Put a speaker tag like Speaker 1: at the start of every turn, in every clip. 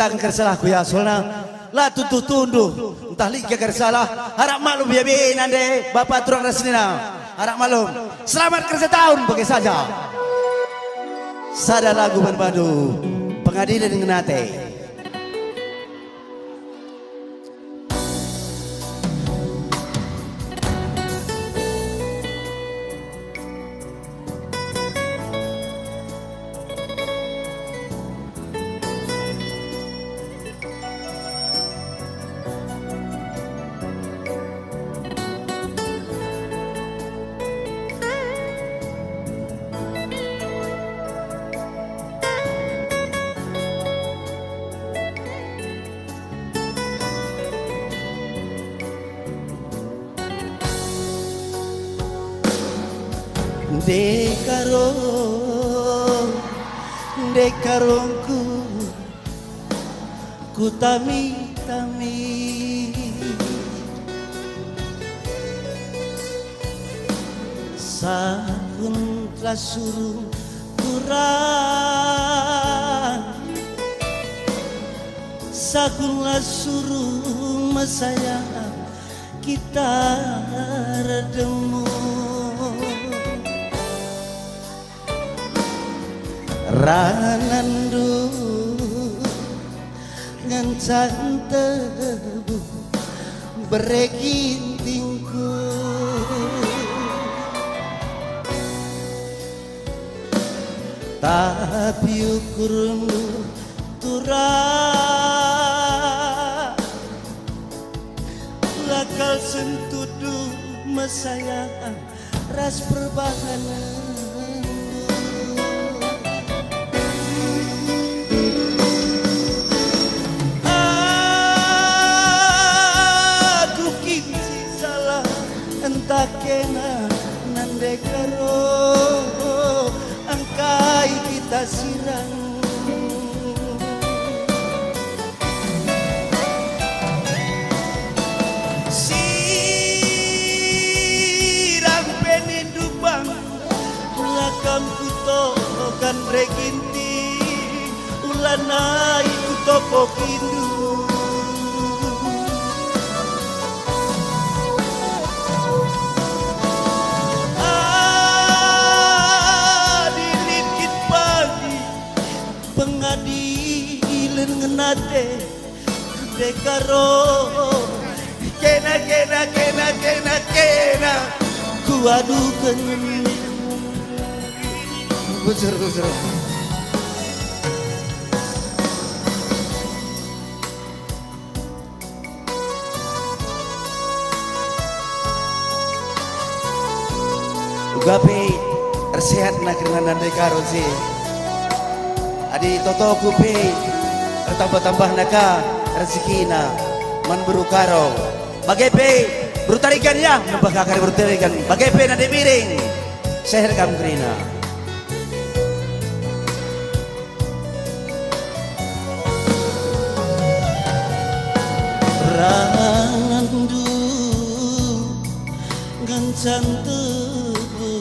Speaker 1: tak kersalah ku ya solna la tutuh tunduh entah lagi kersalah harap maklum ya bin ande bapak turang resnina harap maklum selamat kerja tahun bagi saja sada lagu berbadu pengadilan dengan nate Dekarongku ku tami-tami sahun telah suruh kurang sakunlah suruh mesayang kita redemu ranandu ngancan tebu beregintingku tapi ukurmu turah lakal sentudu mesayang ras perbahanan entah kena nande karo angkai kita sirang sirang penindubang lakam kutokan reginti ulanai kutoko kindu pengadilan ngenate dekaro kena ku adukan bujur gape tersehat nak kerana dekaro sih adi toto kupe tambah naka rezekina man berukaro bagepe berutarikan ya nambah kakar berutarikan bagepe nade miring seher kam krina randu gancan tebu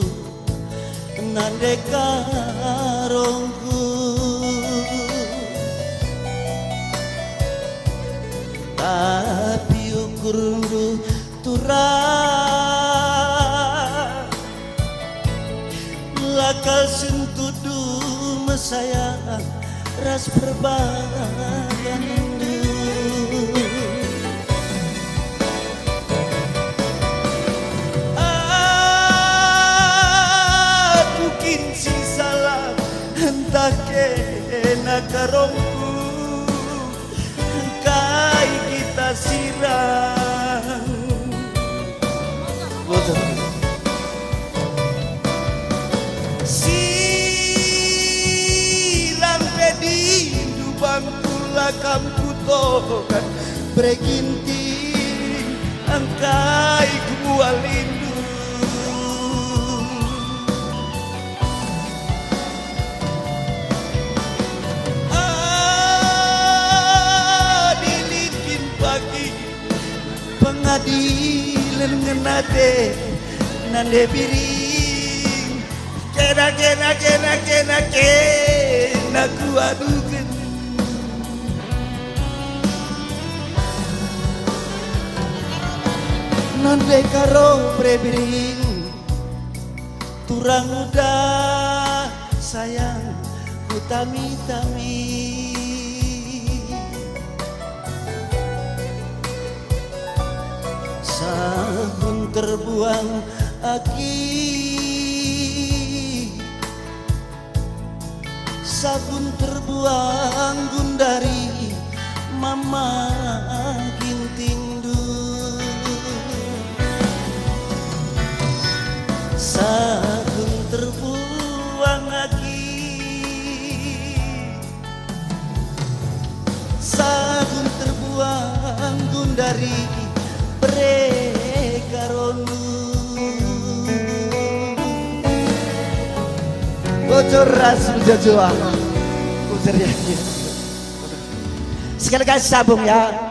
Speaker 1: nande karongku tapi ukurmu turah lakal sentudu mesayang ras perbayan aku kinsi salah entah kena karongku kai kita sirang silang pedi dubang tulakam kutokan breginti angkai kumualindu pengadilan ngenate nande biring kena ku adukan Nande karo prebiring turang udah sayang ku tami-tami sabun terbuang aki sabun terbuang gundari mama gintindu sabun terbuang aki sabun terbuang gundari prekaronu bocor ras menjajua sekali kasih sabung ya.